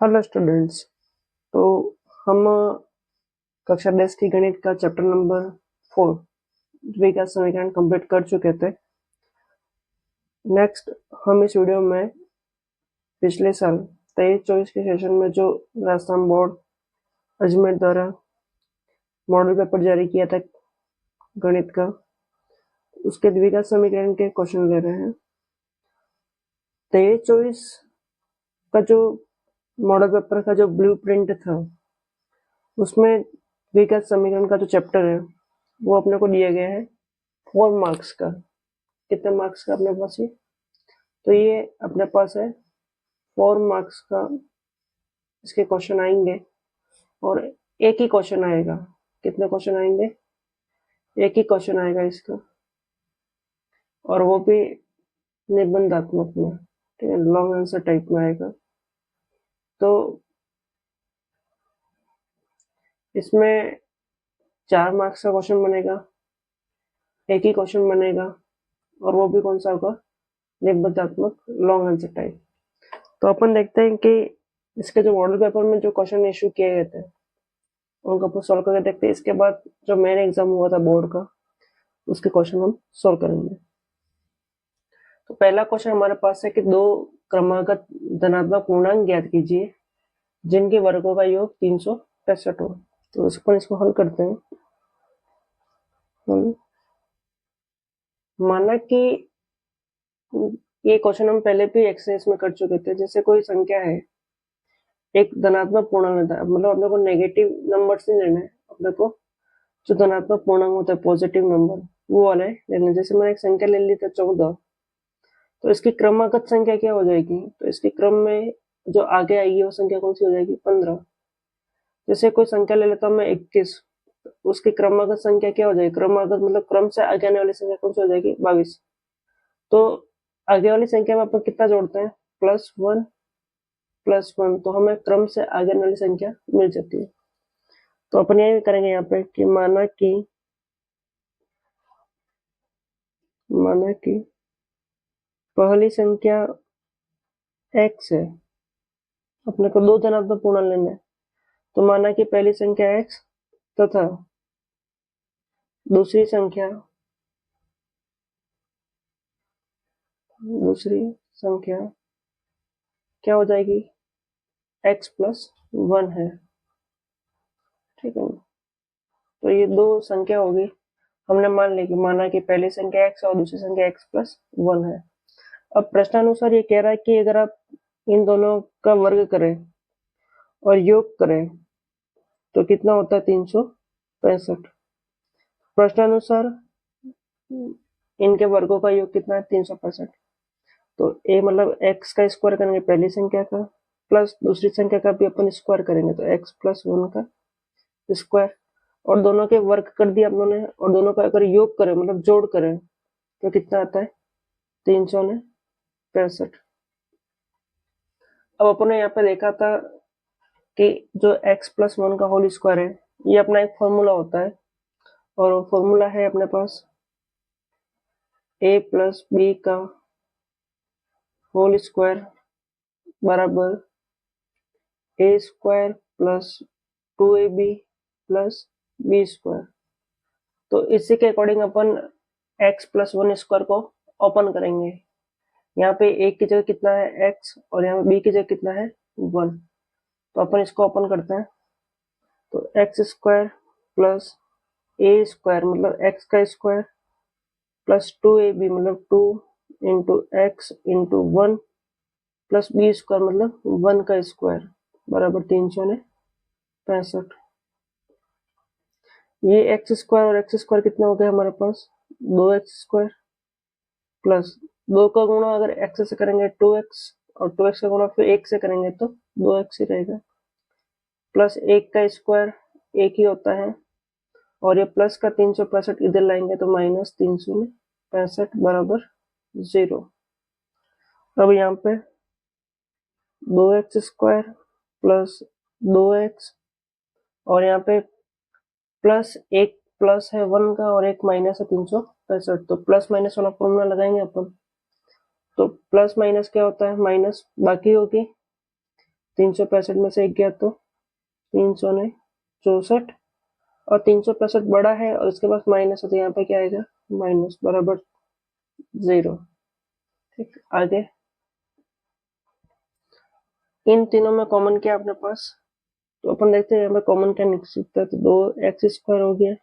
Hello students. तो हम कक्षा 10 की गणित का चैप्टर नंबर 4 द्विघात समीकरण कंप्लीट कर चुके थे। नेक्स्ट हम इस वीडियो में पिछले साल 23-24 के सेशन में जो राजस्थान बोर्ड अजमेर द्वारा मॉडल पेपर जारी किया था गणित का, उसके द्विघात समीकरण के क्वेश्चन ले रहे हैं। 23-24 का जो मॉडल पेपर का जो ब्लूप्रिंट था, उसमें द्विघात समीकरण का जो चैप्टर है वो अपने को दिया गया है 4 मार्क्स का। कितने मार्क्स का अपने पास है? तो ये अपने पास है 4 मार्क्स का। इसके क्वेश्चन आएंगे और एक ही क्वेश्चन आएगा। कितने क्वेश्चन आएंगे? एक ही क्वेश्चन आएगा इसका, और वो भी निबंधात्मक में, ठीक है, लॉन्ग आंसर टाइप में आएगा। तो इसमें 4 मार्क्स का क्वेश्चन बनेगा, एक ही क्वेश्चन बनेगा, और वो भी कौन सा होगा? निबंधात्मक लॉन्ग आंसर टाइप। तो अपन देखते हैं कि इसके जो मॉडल पेपर में जो क्वेश्चन इश्यू किए गए थे उनको अपन सॉल्व करके देखते हैं। इसके बाद जो मेन एग्जाम हुआ था बोर्ड का, उसके क्वेश्चन हम सॉल्व करेंगे। तो पहला क्वेश्चन हमारे पास है कि दो क्रमागत धनात्मक पूर्णांक ज्ञात कीजिए जिनके वर्गों का योग 365 हो। तो इसको हल करते हैं। माना कि ये क्वेश्चन हम पहले भी एक्सरसाइज में कर चुके थे। जैसे कोई संख्या है, एक धनात्मक पूर्णांक लेता है, मतलब अपने को नेगेटिव नंबर से लेना है, अपने को जो धनात्मक पूर्णांक होता है पॉजिटिव नंबर वो वाले लेना। जैसे मैंने एक संख्या ले ली था 14, तो इसकी क्रमागत संख्या क्या हो जाएगी? तो इसके क्रम में जो आगे आएगी वो संख्या कौन सी हो जाएगी? 15। जैसे कोई संख्या ले लेता हूँ मैं 21, उसकी क्रमागत संख्या क्या हो जाएगी? क्रमागत मतलब क्रम से आगे आने वाली संख्या कौन सी हो जाएगी? 22। तो आगे वाली संख्या में अपन कितना जोड़ते हैं? +1 +1, तो हमें क्रम से आगे आने वाली संख्या मिल जाती है। तो अपन ये करेंगे यहाँ पे कि माना कि पहली संख्या x है, अपने को दो धनात्मक पूर्णांक लेना है। तो माना कि पहली संख्या x तथा दूसरी संख्या क्या हो जाएगी? x + 1 है, ठीक है। तो ये दो संख्या होगी। हमने माना कि पहली संख्या x और दूसरी संख्या x + 1 है। अब प्रश्नानुसार ये कह रहा है कि अगर आप इन दोनों का वर्ग करें और योग करें तो कितना होता है? 365। प्रश्नानुसार इनके वर्गों का योग कितना है? 365। तो a मतलब x का स्क्वायर करेंगे पहली संख्या का, प्लस दूसरी संख्या का भी अपन स्क्वायर करेंगे, तो x + 1 का स्क्वायर, और दोनों के वर्ग कर दिया हम लोगों ने, और दोनों का अगर योग करें मतलब जोड़ करें तो कितना आता है? 365। अब अपन ने यहाँ पे देखा था कि जो x + 1 का होल स्क्वायर है, ये अपना एक फॉर्मूला होता है, और वो फॉर्मूला है अपने पास a + b का होल स्क्वायर बराबर a² + 2ab + b²। तो इसी के अकॉर्डिंग अपन x + 1 स्क्वायर को ओपन करेंगे। यहाँ पे a की जगह कितना है? x, और यहाँ पे b की जगह कितना है? 1। तो अपन इसको ओपन करते हैं। तो x² + a² मतलब x का स्क्वायर + 2ab मतलब 2 × x × 1 + b² मतलब 1 का स्क्वायर बराबर 365। ये x² और x² कितना हो गया हमारे पास? 2x² प्लस 2 का गुणा अगर x से करेंगे 2x, और 2x का गुणा फिर 1 से करेंगे तो 2x ही रहेगा, प्लस 1 का स्क्वायर 1 ही होता है, और ये प्लस का 365 इधर लाएंगे तो -365 बराबर 0। अब यहाँ पे 2x² प्लस 2x, और यहाँ पे प्लस एक प्लस है 1 का और एक माइनस है 365, तो प्लस माइनस वाला फॉर्मूला लगाएंगे अपन। तो प्लस माइनस क्या होता है? माइनस बाकी होगी 365 में से 1 गया तो 300 ने 64, और 365 बड़ा है और इसके पास माइनस है तो यहाँ पे क्या आएगा, माइनस बराबर 0। ठीक, आगे इन तीनों में कॉमन क्या अपने पास, तो अपन देखते हैं यहाँ पे कॉमन क्या निकल सकता है। तो 2x² हो गया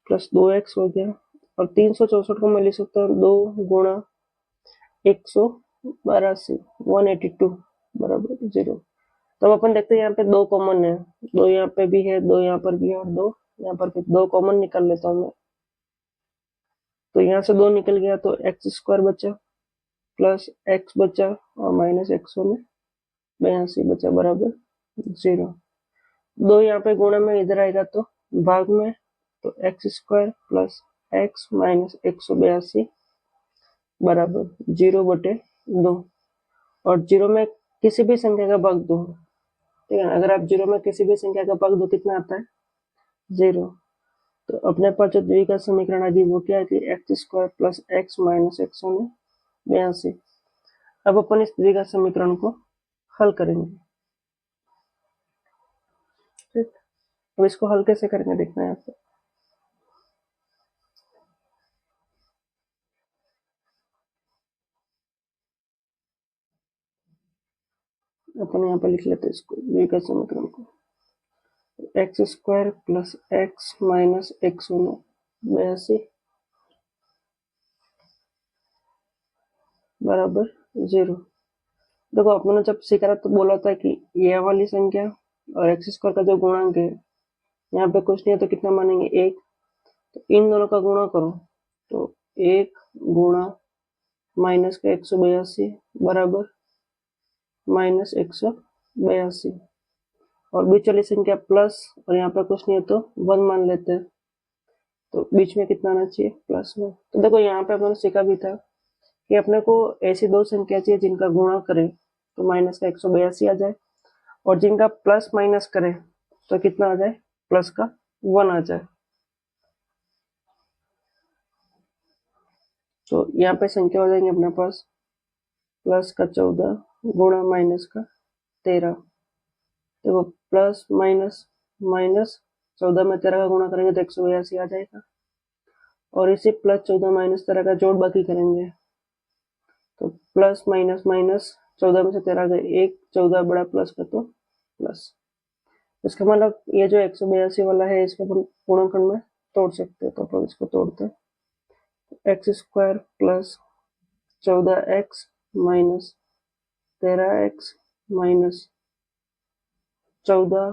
प्लस 2x हो गया, और 364 को मैं लिख सकता हूँ 2 गुणा 182 182 बराबर 0। तो अब अपन देखते हैं यहाँ पे 2 कॉमन है, 2 यहाँ पे भी है, 2 यहाँ पर भी है, और 2 यहाँ पर भी। 2 कॉमन निकाल लेता हूँ मैं, तो यहाँ से 2 निकल गया तो x² बचा प्लस x बचा और माइनस 182 बचा बराबर 0। 2 यहाँ पे गुणा में इधर आएगा तो भाग में, तो x² प्लस x माइनस 182 बराबर 0/2। और 0 में किसी भी संख्या का भाग दो, ठीक है। अगर आप 0 में किसी भी संख्या का भाग दो कितना आता है, 0। तो अपने पास जो द्विघात समीकरण आ गई वो क्या है, x² प्लस x माइनस 182। अब अपन इस द्विघात समीकरण को हल करेंगे। ठीक, अब इसको हल कैसे करेंगे देखना है आपको। अपन यहाँ पर लिख लेते हैं इसको द्विघात समीकरण को, x² प्लस x माइनस 182 बराबर 0। देखो अपने जब सीखा था तो बोला था कि ये वाली संख्या और x² का जो गुणांक है यहाँ पे कुछ नहीं है तो कितना मानेंगे, 1। तो इन दोनों का गुणा करो, तो 1 गुणा माइनस का 182 बराबर माइनस 182, और बीच वाली संख्या प्लस, और यहाँ पर कुछ नहीं है तो 1 मान लेते हैं, तो बीच में कितना आना चाहिए, +1। तो देखो यहाँ पे अपने सीखा भी था कि अपने को ऐसी दो संख्या चाहिए जिनका गुणा करें तो माइनस का 182 आ जाए, और जिनका प्लस माइनस करें तो कितना आ जाए, प्लस का 1 आ जाए। तो यहाँ पे संख्या हो जाएंगे अपने पास प्लस का 14 गुणा माइनस का 13। देखो प्लस माइनस माइनस 14 में 13 का गुणा करेंगे तो 182 आ जाएगा, और इसी प्लस 14 माइनस 13 का जोड़ बाकी करेंगे तो प्लस माइनस माइनस 14 में से 13 गए 1, 14 बड़ा प्लस का तो प्लस। इसका मतलब ये जो 182 वाला है इसको अपन पूर्णांक में तोड़ सकते हैं, तो अपन इसको तोड़ते हैं। x² plus 14x minus 13x minus 14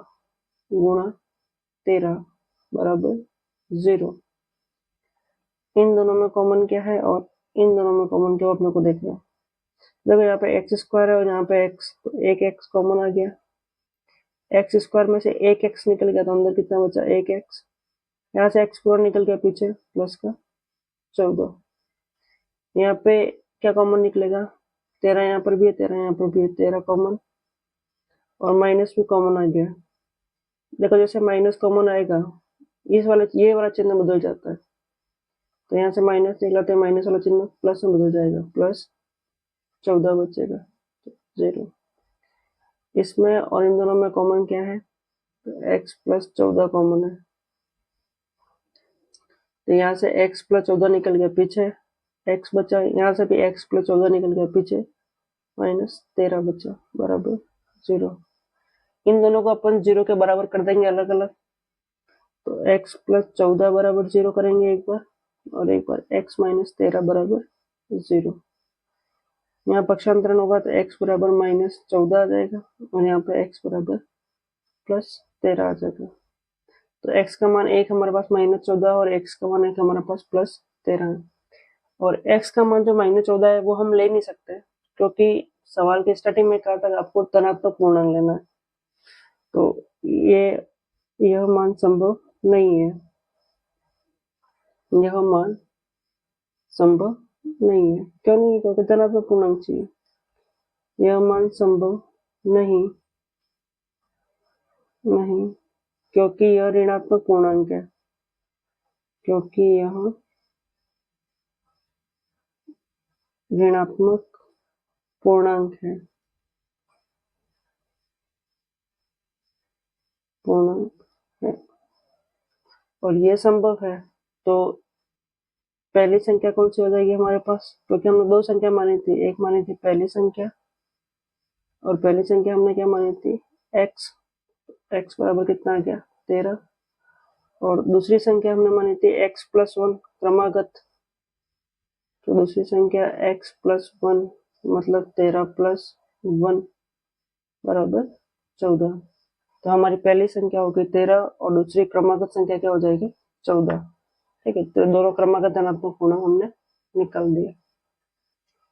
गुणा 13 बराबर 0। इन दोनों में कॉमन क्या है और इन दोनों में कॉमन क्या अपने को देखना है। देखो यहाँ पे x² है और यहाँ पे x, तो एक x कॉमन आ गया, x² में से एक x निकल गया तो अंदर कितना बचा, एक x। यहाँ से x पूरा निकल गया पीछे प्लस का 14। यहाँ पे क्या कॉमन निकलेगा, 13 यहाँ पर भी है, 13 यहाँ पर भी है, 13 कॉमन, और माइनस भी कॉमन आ गया। देखो जैसे माइनस कॉमन आएगा इस वाले ये वाला चिन्ह बदल जाता है, तो यहाँ से माइनस निकला तो माइनस वाला चिन्ह प्लस में बदल जाएगा, प्लस 14 बचेगा, 0। इसमें और इन दोनों में कॉमन क्या है, तो x प्लस 14 कॉमन है, तो यहाँ से x प्लस 14 निकल गया पीछे, x बचा, यहाँ से भी x प्लस 14 निकल गया पीछे, माइनस 13 बचा बराबर 0। इन दोनों को अपन 0 के बराबर कर देंगे अलग अलग, तो x प्लस 14 बराबर 0 करेंगे एक बार, और एक बार x माइनस 13 बराबर 0। यहाँ पक्षांतरण होगा तो x बराबर माइनस 14 आ जाएगा, और यहाँ पे x बराबर प्लस 13 आ जाएगा। तो x का मान एक हमारे पास माइनस 14 और x का मान एक हमारे पास प्लस 13 है, और x का मान जो माइनस 14 है वो हम ले नहीं सकते क्योंकि सवाल के स्टार्टिंग में कहा था आपको धनात्मक पूर्णांक लेना है, तो यह मान संभव नहीं है, यह मान संभव नहीं है। क्यों नहीं है, क्योंकि धनात्मक पूर्णांक चाहिए, यह मान संभव नहीं नहीं क्योंकि यह ऋणात्मक पूर्णांक है, क्योंकि यह ऋणात्मक पूर्णांक है। पूर्ण है और ये संभव है, तो पहली संख्या कौन सी हो जाएगी हमारे पास, क्योंकि हमने दो संख्या मानी थी, एक मानी थी पहली संख्या और पहली संख्या हमने क्या मानी थी x, x बराबर कितना आ गया 13, और दूसरी संख्या हमने मानी थी x प्लस 1 क्रमागत, तो दूसरी संख्या x प्लस 1 मतलब 13 प्लस 1 बराबर 14, तो हमारी पहली संख्या होगी 13 और दूसरी क्रमागत संख्या क्या हो जाएगी 14। ठीक है, तो दोनों क्रमागत धनात्मक पूर्णांक हमने निकाल दिया।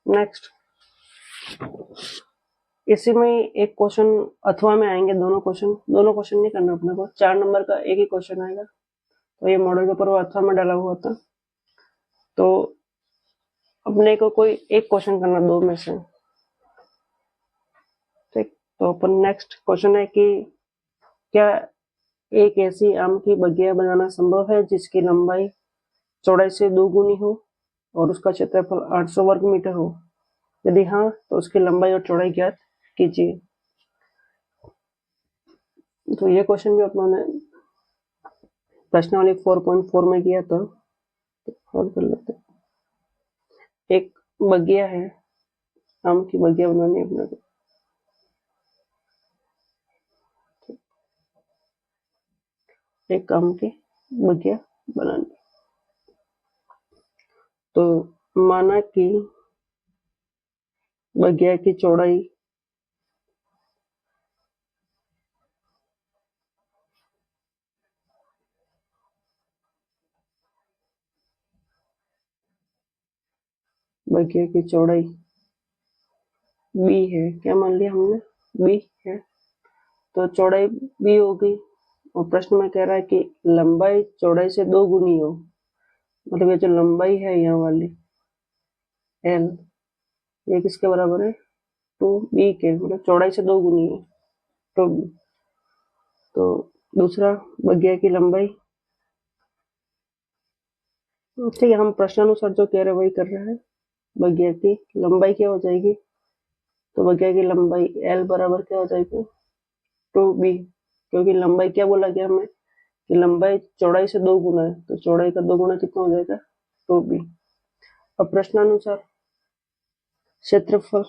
नेक्स्ट, इसी में एक क्वेश्चन अथवा में आएंगे, दोनों क्वेश्चन नहीं करना अपने को, 4 नंबर का एक ही क्वेश्चन आएगा, तो ये मॉडल पेपर अथवा में डाला हुआ था, तो अपने को कोई एक क्वेश्चन करना दो में से। ठीक, तो अपन नेक्स्ट क्वेश्चन है कि क्या एक ऐसी आम की बगिया बनाना संभव है जिसकी लंबाई चौड़ाई से 2 गुनी हो और उसका क्षेत्रफल 800 वर्ग मीटर हो, यदि हाँ तो उसकी लंबाई और चौड़ाई ज्ञात कीजिए। तो ये क्वेश्चन भी अपनों ने प्रश्नावली 4.4 में किया था, तो सॉल्व कर लेते हैं। एक बगिया है, आम की बगिया बनानी है अपने को, एक आम की बगिया बनानी, तो माना कि बगिया की चौड़ाई b है, क्या मान लिया हमने b है, तो चौड़ाई b होगी और प्रश्न में कह रहा है कि लंबाई चौड़ाई से 2 गुनी हो, मतलब ये जो लंबाई है यहाँ वाली l, ये किसके बराबर है 2b के, मतलब चौड़ाई से 2 गुनी है 2b। तो दूसरा बगिया की लंबाई, ठीक है, हम प्रश्नानुसार जो कह रहे हैं वही कर रहे हैं। बगिया की लंबाई क्या हो जाएगी, तो बगिया की लंबाई l बराबर क्या हो जाएगी 2b, क्योंकि लंबाई क्या बोला गया हमें कि लंबाई चौड़ाई से 2 गुना है, तो चौड़ाई का 2 गुना कितना हो जाएगा 2b। अब प्रश्नानुसार क्षेत्रफल,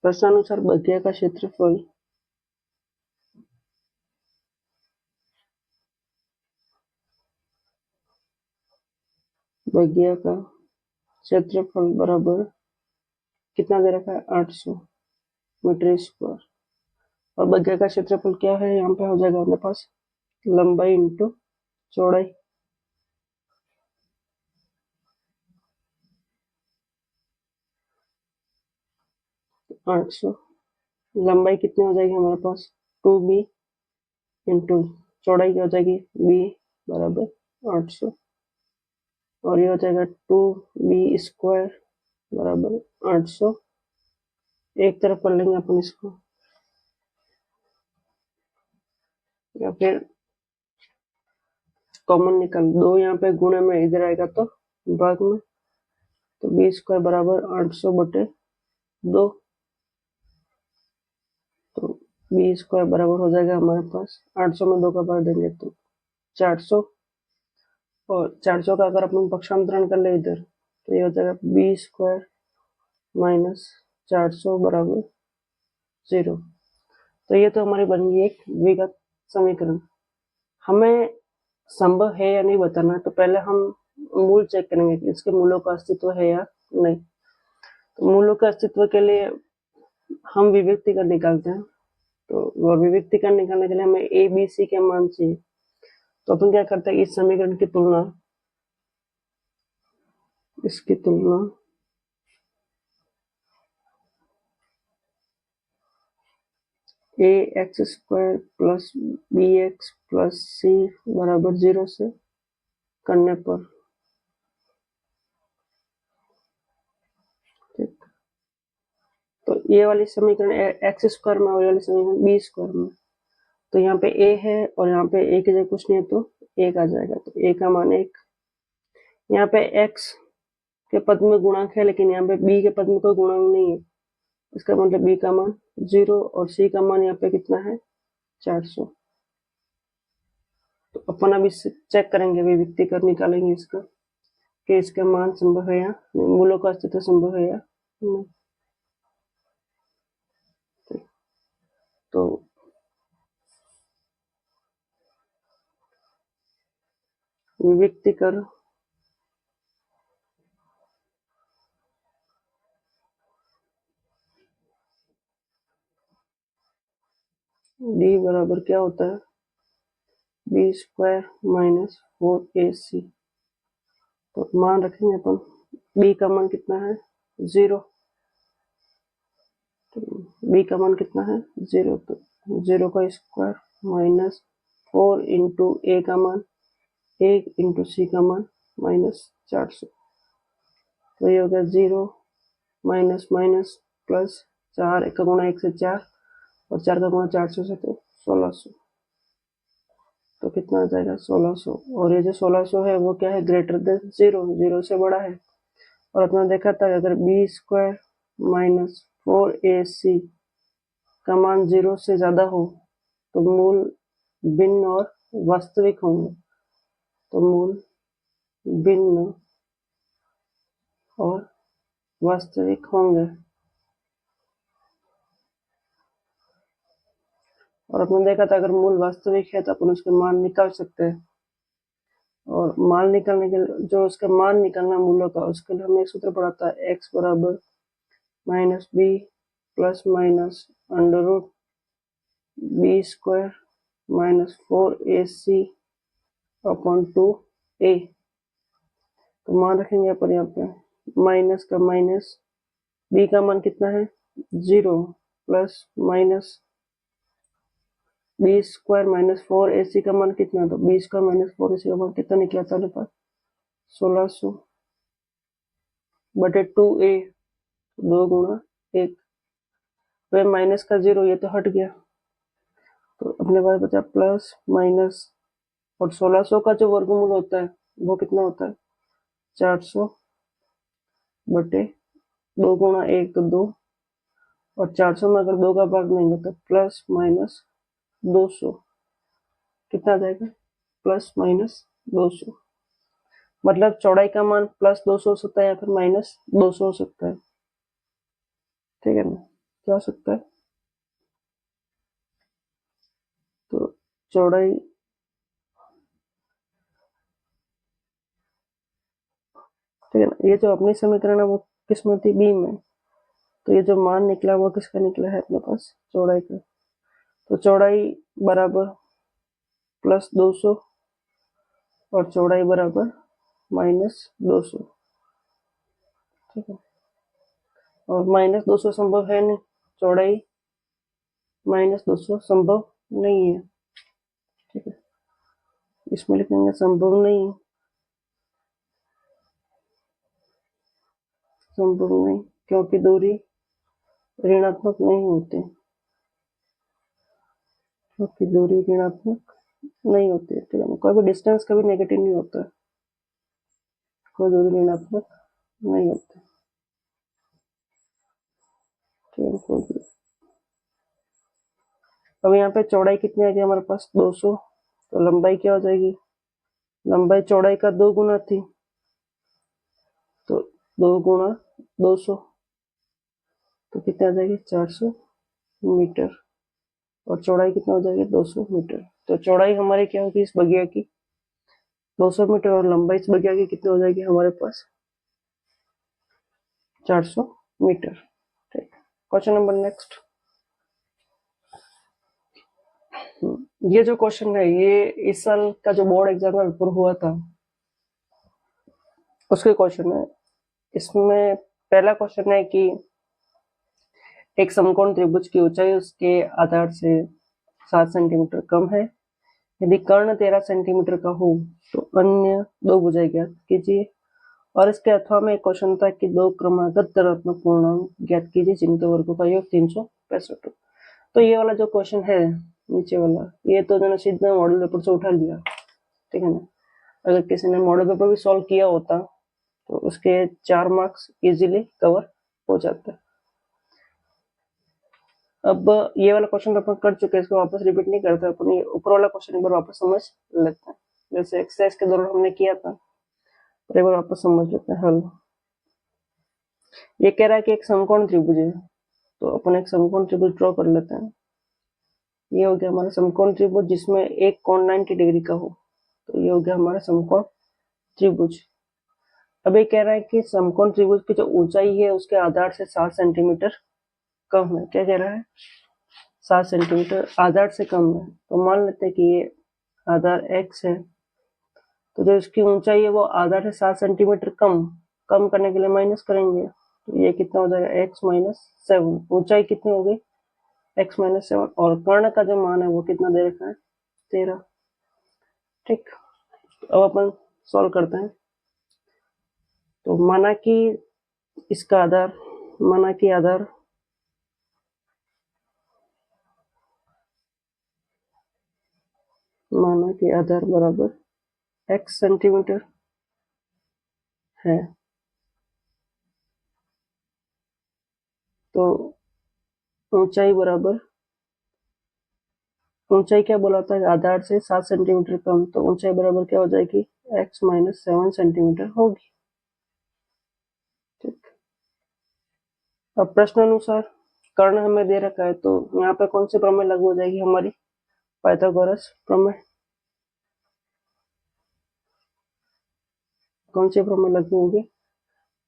प्रश्नानुसार बगिया का क्षेत्रफल बराबर कितना दे रखा है 800 मीटर स्क्वायर, और बगिया का क्षेत्रफल क्या है यहाँ पे हो जाएगा अपने पास लंबाई इंटू चौड़ाई, तो 800, लंबाई कितनी हो जाएगी हमारे पास 2b इंटू चौड़ाई क्या हो जाएगी b बराबर 800, और ये हो जाएगा 2b स्क्वायर बराबर 800, एक तरफ कर लेंगे अपन इसको, या फिर कॉमन निकाल, 2 यहाँ पे गुणे में इधर आएगा तो भाग में, तो बी स्क्वायर बराबर 800 बटे 2, तो बी स्क्वायर बराबर हो जाएगा हमारे पास 800 में 2 का भाग देंगे तो 400, और 400 का अगर अपन पक्षांतरण कर ले इधर तो ये हो जाएगा बी स्क्वायर माइनस 400 बराबर 0। तो ये तो हमारी बन गई एक द्विघात समीकरण। हमें संभव है या नहीं बताना, तो पहले हम मूल चेक करेंगे कि इसके मूलों का अस्तित्व है या नहीं। तो मूलों के अस्तित्व के लिए हम विभक्ति का निकालते हैं, तो विभक्ति का निकालने के लिए हमें ए बी सी के मान चाहिए, तो अपन क्या करते हैं इस समीकरण की तुलना, इसकी तुलना a x square plus b x plus c बराबर 0 से करने पर, ठीक, तो ये वाली समीकरण एक्स स्क्वायर में और ये वाली समीकरण बी स्क्वायर में, तो यहाँ पे ए है और यहाँ पे ए की जगह कुछ नहीं है तो एक आ जाएगा, तो ए का मान 1, यहाँ पे एक्स के पद में गुणांक है, लेकिन यहाँ पे b के पद में कोई गुणांक नहीं है, इसका मतलब b का मान 0 और c का मान यहाँ पे कितना है 400। तो अपन अब इससे चेक करेंगे, अभिव्यक्ति कर निकालेंगे इसका कि इसका मान संभव है या नहीं, मूलों का अस्तित्व संभव है या नहीं। तो अभिव्यक्ति कर d बराबर क्या होता है b स्क्वायर माइनस 4ac। तो मान रखेंगे अपन, b का मान कितना है 0, तो b का मान कितना है 0, तो 0 का स्क्वायर माइनस 4 इंटू a का मान 1 इंटू c का मान माइनस 400। तो ये हो गया 0 माइनस माइनस प्लस 4 का गुणा 1 से 4 और 4 का गुणा 400 से, तो 1600। तो कितना आ जाएगा 1600। और ये जो 1600 है वो क्या है ग्रेटर देन 0, 0 से बड़ा है। और अपना देखा था अगर b स्क्वायर माइनस 4ac का मान 0 से ज्यादा हो तो मूल भिन्न और वास्तविक होंगे। तो मूल भिन्न और वास्तविक होंगे। और अपने देखा था अगर मूल वास्तविक है तो अपन उसके मान निकाल सकते हैं। और मान निकालने के लिए जो उसका मान निकालना मूलों का, उसके लिए हमने एक सूत्र पढ़ा था x बराबर minus b plus minus under root b square minus 4ac upon 2a। तो मान रखेंगे अपन यहाँ पे माइनस का माइनस, b का मान कितना है 0 plus minus b square minus 4ac का मान कितना है, तो बी स्क्वायर माइनस 4ac का मान कितना निकला था मेरे पास 1600 बटे 2a, 2 गुणा 1, वे माइनस का 0 ये तो हट गया, तो अपने पास बचा प्लस माइनस। और 1600 का जो वर्गमूल होता है वो कितना होता है 400 बटे 2 गुणा 1 तो 2, और 400 में अगर 2 का भाग नहीं होता प्लस माइनस 200, कितना आ जाएगा प्लस माइनस 200। मतलब चौड़ाई का मान प्लस 200 हो सकता है या फिर माइनस 200 हो सकता है। ठीक है ना, क्या हो सकता है, तो चौड़ाई ठीक है ना, ये जो अपनी समीकरण है वो किसमें थी बी में, तो ये जो मान निकला वो किसका निकला है अपने पास चौड़ाई का। तो चौड़ाई बराबर प्लस 200 और चौड़ाई बराबर माइनस 200। ठीक है, और माइनस 200 संभव है नहीं, चौड़ाई माइनस 200 संभव नहीं है। ठीक है, इसमें लिखेंगे संभव नहीं, संभव नहीं क्योंकि दूरी ऋणात्मक नहीं होती, क्योंकि दूरी ऋणात्मक नहीं होती है। ठीक है ना, कोई भी डिस्टेंस कभी नेगेटिव नहीं होता है, कोई दूरी ऋणात्मक नहीं होती। ठीक है, अब यहाँ पे चौड़ाई कितनी आ गई हमारे पास 200, तो लंबाई क्या हो जाएगी, लंबाई चौड़ाई का 2 गुना थी, तो 2 गुना 200 तो कितने आ जाएगी 400 मीटर, और चौड़ाई कितना हो जाएगी 200 मीटर। तो चौड़ाई हमारी क्या होगी इस बगिया की 200 मीटर, और लंबाई इस बगिया की कितनी हो जाएगी हमारे पास 400 मीटर। ठीक, क्वेश्चन नंबर नेक्स्ट। ये जो क्वेश्चन है ये इस साल का जो बोर्ड एग्जाम का पेपर हुआ था उसके क्वेश्चन है। इसमें पहला क्वेश्चन है कि एक समकोण त्रिभुज की ऊंचाई उसके आधार से 7 सेंटीमीटर कम है, यदि कर्ण 13 सेंटीमीटर का हो तो अन्य दो भुजाएं ज्ञात कीजिए। और इसके अथवा में एक क्वेश्चन था कि दो क्रमागत धनात्मक पूर्णांक ज्ञात कीजिए जिनके वर्गों का योग 365। तो ये वाला जो क्वेश्चन है नीचे वाला, ये तो मैंने सीधा मॉडल पेपर से उठा लिया। ठीक है ना, अगर किसी ने मॉडल पेपर भी सॉल्व किया होता तो उसके 4 मार्क्स इजीली कवर हो जाते हैं। अब ये वाला क्वेश्चन तो अपन कर चुके हैं, इसको वापस रिपीट नहीं करते, अपन ये ऊपर वाला क्वेश्चन एक बार वापस समझ लेते हैं, जैसे एक्सरसाइज के दौरान हमने किया था, तो एक बार वापस समझ लेते हैं हल। ये कह रहा है कि एक समकोण त्रिभुज है, तो अपन एक समकोण त्रिभुज ड्रॉ कर लेते हैं। ये हो गया हमारा समकोण त्रिभुज जिसमें एक कोण 90 डिग्री का हो, तो ये हो गया हमारा समकोण त्रिभुज। अब ये कह रहा है कि समकोण त्रिभुज की जो ऊंचाई है उसके आधार से 7 सेंटीमीटर कम है। क्या कह रहा है? 7 सेंटीमीटर आधार से कम है। तो मान लेते हैं कि ये आधार x है, तो जो इसकी ऊंचाई है वो आधार से 7 सेंटीमीटर कम करने के लिए माइनस करेंगे, तो ये कितना हो जाएगा x माइनस 7। ऊंचाई कितनी हो गई? x माइनस 7, और कर्ण का जो मान है वो कितना दे रखा है? 13। ठीक, अब अपन सॉल्व करते हैं। तो माना कि इसका आधार, माना कि आधार बराबर x सेंटीमीटर है, तो ऊंचाई बराबर, ऊंचाई क्या बोला था? आधार से 7 सेंटीमीटर कम, तो ऊंचाई बराबर क्या हो जाएगी? x माइनस 7 सेंटीमीटर होगी। ठीक, अब प्रश्न अनुसार कर्ण हमें दे रखा है, तो यहाँ पे कौन सी प्रमेय लागू हो जाएगी? हमारी पाइथागोरस प्रमेय। कौन सी प्रमेय लागू होगी?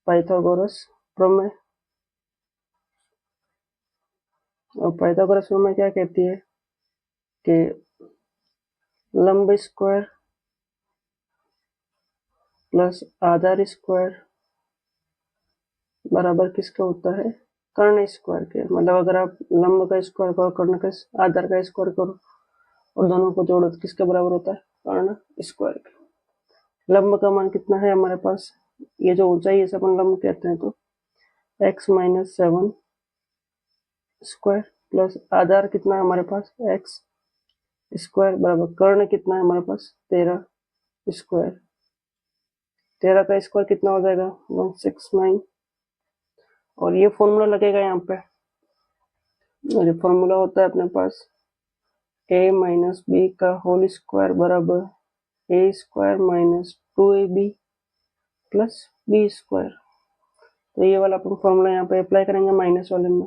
पाइथागोरस प्रमेय। और पाइथागोरस प्रमेय क्या कहती है कि लंब स्क्वायर प्लस आधार स्क्वायर बराबर किसका होता है? कर्ण स्क्वायर के। मतलब अगर आप लंब का स्क्वायर करो, कर्ण का, आधार का स्क्वायर करो और दोनों को जोड़ो तो किसके बराबर होता है? कर्ण स्क्वायर के। लंब का मान कितना है हमारे पास? ये जो ऊंचाई है इसे अपन लंब कहते हैं, तो x माइनस 7 स्क्वायर प्लस आधार कितना है हमारे पास? x स्क्वायर बराबर कर्ण कितना है हमारे पास? 13 स्क्वायर। 13 का स्क्वायर कितना हो जाएगा? 169। और ये फॉर्मूला लगेगा यहाँ पे, और ये फॉर्मूला होता है अपने पास a माइनस बी का होल स्क्वायर बराबर a square minus 2ab plus b square. तो ये वाला अपन फॉर्मूला यहाँ पे अप्लाई करेंगे माइनस वाले में,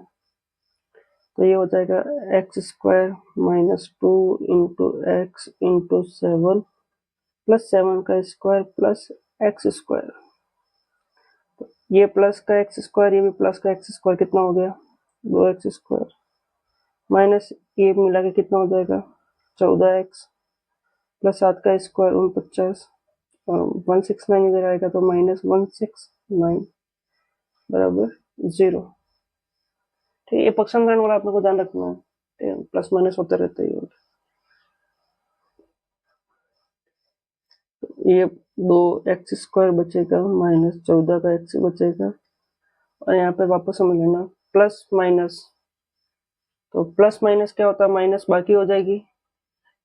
तो ये हो जाएगा x square minus 2 into x into 7 plus 7 का स्क्वायर प्लस एक्स स्क्वायर। ये प्लस का एक्स स्क्वायर, ये भी प्लस का एक्स स्क्वायर, कितना हो गया? 2x स्क्वायर माइनस ये मिला के कितना हो जाएगा? 14x प्लस 7 का स्क्वायर 49, और 169 इधर आएगा तो माइनस 169 बराबर 0। ठीक, ये पक्षांतरण वाला आप लोग को ध्यान रखना है, प्लस माइनस होते रहते हैं। ये 2x स्क्वायर बचेगा माइनस 14 का x बचेगा, और यहाँ पे वापस समझ लेना प्लस माइनस, तो प्लस माइनस क्या होता है? माइनस बाकी हो जाएगी।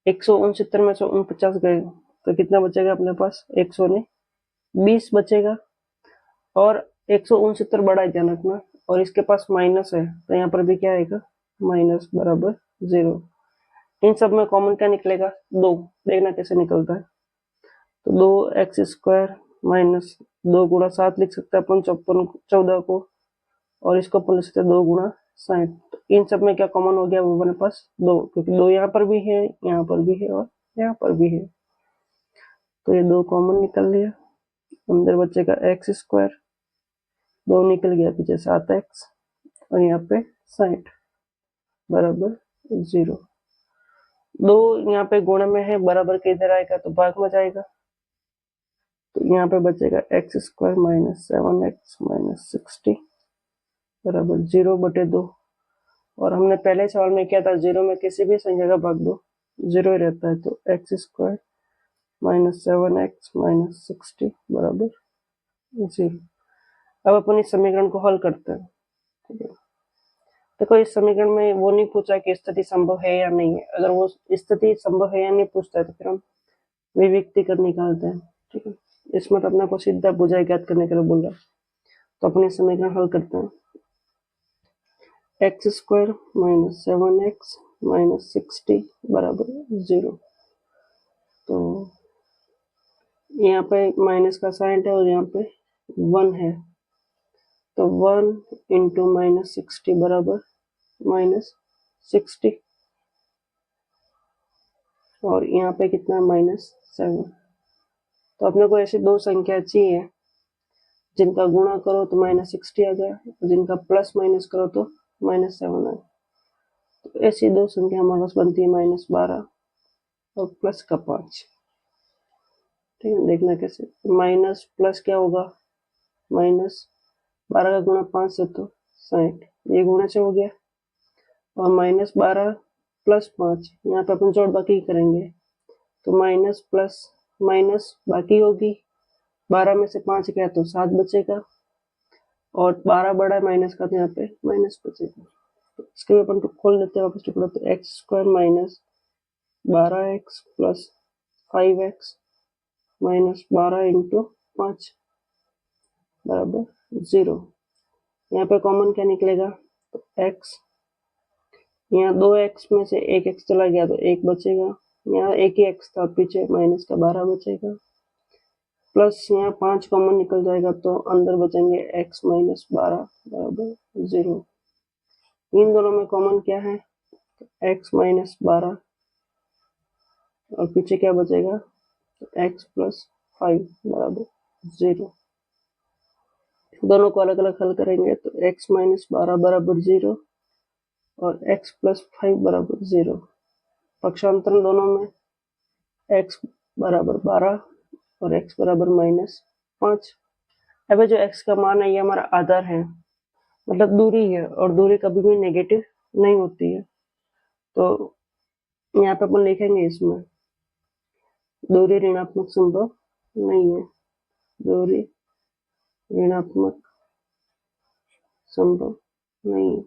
169 में से 49 गए तो कितना बचेगा अपने पास? 120 बचेगा, और 169 बड़ा है ध्यान रखना, और इसके पास माइनस है तो यहाँ पर भी क्या आएगा? माइनस बराबर 0। इन सब में कॉमन क्या निकलेगा? 2। देखना कैसे निकलता है। तो 2x स्क्वायर माइनस 2 गुणा 7 लिख सकते हैं अपन 14 को, और इसको अपन लिख सकते हैं 2 गुणा 60। तो इन सब में क्या कॉमन हो गया? वो अपने पास 2, क्योंकि 2 यहाँ पर भी है, यहाँ पर भी है, और यहाँ पर भी है, तो ये 2 कॉमन निकल लिया। अंदर बचेगा एक्स स्क्वायर, 2 निकल गया पीछे 7x, और यहाँ पे 60 बराबर 0। 2 यहाँ पे गुणा में है, बराबर के इधर आएगा तो भाग में जाएगा, तो यहाँ पे बचेगा x square minus 7x minus 60 बराबर 0/2। और हमने पहले सवाल में किया था 0 में किसी भी संख्या का भाग दो 0 ही रहता है, तो x square minus 7x minus 60 बराबर 0। अब अपन इस समीकरण को हल करते हैं। ठीक है, देखो इस समीकरण में वो नहीं पूछा कि स्थिति संभव है या नहीं है। अगर वो स्थिति संभव है या नहीं पूछता है तो फिर हम विविक्ति कर निकालते हैं। ठीक है, इसमें तो अपने को सीधा भुजाएं ज्ञात करने के लिए बोल रहा है, तो अपने समीकरण हल करते हैं। X square minus 7x minus 60 बराबर 0। तो यहाँ पे माइनस का साइन है और यहाँ पे 1 है, तो 1 इंटू माइनस 60 बराबर माइनस 60, और यहाँ पे कितना माइनस 7। तो अपने को ऐसी दो संख्या चाहिए जिनका गुणा करो तो माइनस 60 आ जाए, और जिनका प्लस माइनस करो तो माइनस 7 आए। तो ऐसी दो संख्या हमारे पास बनती है माइनस 12 और प्लस का 5। ठीक है, देखना कैसे। माइनस प्लस क्या होगा, माइनस 12 का गुणा 5 से तो 60, ये गुणा से हो गया, और माइनस 12 प्लस 5, यहाँ पे अपन जोड़ बाकी करेंगे, तो माइनस प्लस माइनस बाकी होगी, 12 में से 5 गया तो 7 बचेगा, और 12 बड़ा माइनस का, तो यहाँ पे माइनस बचेगा। तो इसके भी अपन खोल देते हैं वापस टुकड़ा, तो x square minus 12x plus 5x minus 12 into 5 बराबर 0। यहाँ पे कॉमन क्या निकलेगा, तो x, यहाँ 2x में से 1x चला गया तो 1 बचेगा, यहाँ एक ही x था पीछे, माइनस का 12 बचेगा, प्लस यहाँ 5 कॉमन निकल जाएगा तो अंदर बचेंगे x माइनस 12 बराबर 0। इन दोनों में कॉमन क्या है, तो x माइनस 12, और पीछे क्या बचेगा, तो x प्लस 5 बराबर 0। दोनों को अलग अलग हल करेंगे तो x माइनस 12 बराबर 0 और x प्लस 5 बराबर 0। पक्षांतरण दोनों में x बराबर 12 और x बराबर माइनस 5। अब जो x का मान है ये हमारा आधार है, मतलब दूरी है, और दूरी कभी भी नेगेटिव नहीं होती है। तो यहाँ पे अपन लिखेंगे इसमें दूरी ऋणात्मक संभव नहीं है, दूरी ऋणात्मक संभव नहीं है।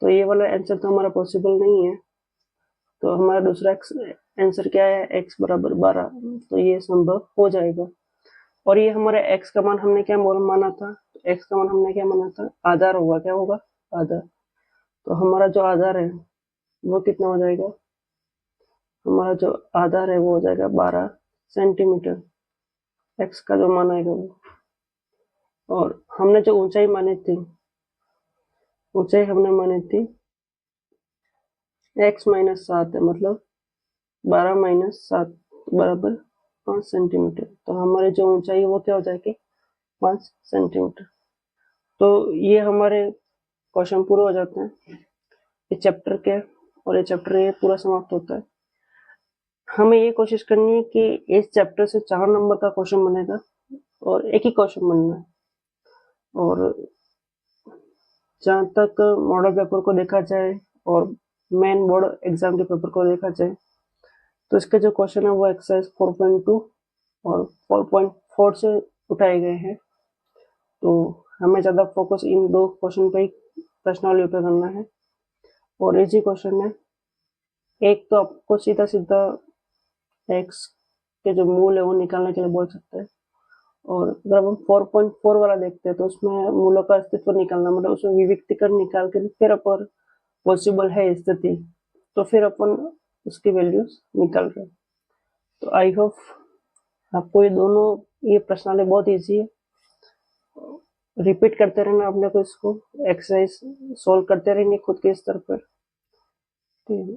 तो ये वाला आंसर तो हमारा पॉसिबल नहीं है, तो हमारा दूसरा आंसर क्या है, x बराबर 12, तो ये संभव हो जाएगा। और ये हमारे x का मान हमने क्या माना था, तो x का मान हमने क्या माना था, आधार होगा, क्या होगा, आधार। तो हमारा जो आधार है वो कितना हो जाएगा, हमारा जो आधार है वो हो जाएगा 12 सेंटीमीटर, x का जो मान आएगा वो। और हमने जो ऊंचाई मानी थी, ऊंचाई हमने मानी थी x माइनस 7 है, मतलब 12 माइनस 7 बराबर 5 सेंटीमीटर। तो हमारी जो ऊंचाई है वो क्या हो जाएगी, 5 सेंटीमीटर। तो ये हमारे क्वेश्चन पूरे हो जाते हैं इस चैप्टर के, और ये चैप्टर ये पूरा समाप्त होता है। हमें ये कोशिश करनी है कि इस चैप्टर से 4 नंबर का क्वेश्चन बनेगा और एक ही क्वेश्चन बनना है। और जहाँ तक मॉडल पेपर को देखा जाए और मेन बोर्ड एग्जाम के पेपर को देखा जाए, तो इसके जो क्वेश्चन है वो एक्सरसाइज 4.2 और 4.4 से उठाए गए हैं। तो हमें ज़्यादा फोकस इन दो क्वेश्चन पे ही प्रश्नावली पे करना है, और इजी क्वेश्चन है। एक तो आपको सीधा सीधा एक्स के जो मूल है वो निकालने के लिए बोल सकते हैं, और अगर हम 4.4 वाला देखते हैं तो उसमें मूलों का अस्तित्व निकालना, मतलब उसमें विविक्तीकरण निकाल के फिर अपन पॉसिबल है स्थिति, तो फिर अपन उसकी वैल्यूज निकाल रहे हैं। तो आई होप आपको ये दोनों ये प्रश्नावली बहुत इजी है। रिपीट करते रहना अपने को, इसको एक्सरसाइज सोल्व करते रहेंगे खुद के स्तर पर।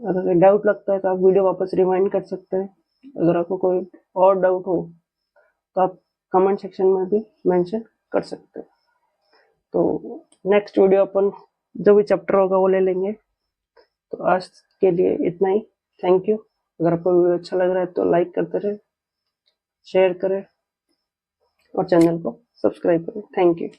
अगर डाउट लगता है तो आप वीडियो वापस रिवाइंड कर सकते हैं। अगर आपको कोई और डाउट हो तो आप कमेंट सेक्शन में भी मेंशन कर सकते हैं। तो नेक्स्ट वीडियो अपन जो भी चैप्टर होगा वो ले लेंगे। तो आज के लिए इतना ही, थैंक यू। अगर आपको वीडियो अच्छा लग रहा है तो लाइक करते रहे, शेयर करें और चैनल को सब्सक्राइब करें। Thank you.